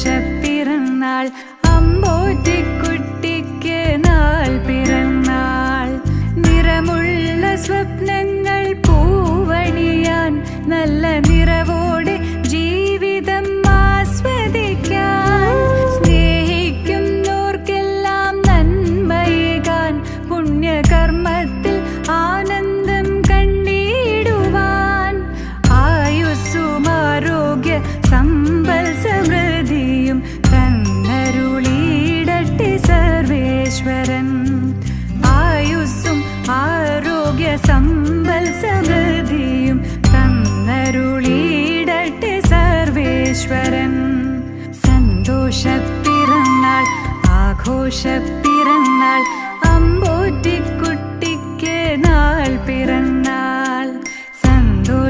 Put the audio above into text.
പിറന്നാൾ അമ്പോറ്റിക്കുട്ടിക്ക് നാൾ പിറന്നാൾ. നിറമുള്ള സ്വപ്നങ്ങൾ പൂവണിയാൻ നല്ല നിറവോടെ ജീവിതം ആസ്വദിക്കാൻ. സ്നേഹിക്കുന്നോർക്കെല്ലാം നന്മയേകാൻ പുണ്യകർമ്മത്തിൽ ആനന്ദം കണ്ടിടുവാൻ. ആയുസ്സും ആരോഗ്യ സമ്പൽ സമൃദ്ധിയും തന്നരുളിയിടട്ടെ സർവേശ്വരൻ. ആയുസ്സും ആരോഗ്യ സമ്പൽ സമൃദ്ധിയും തന്നരുളിയിടട്ടെ സർവേശ്വരൻ. സന്തോഷ പിറന്നാൾ ആഘോഷ പിറന്നാൾ അമ്പോറ്റിക്കുട്ടിക്ക് നാൾ പിറന്നാൾ.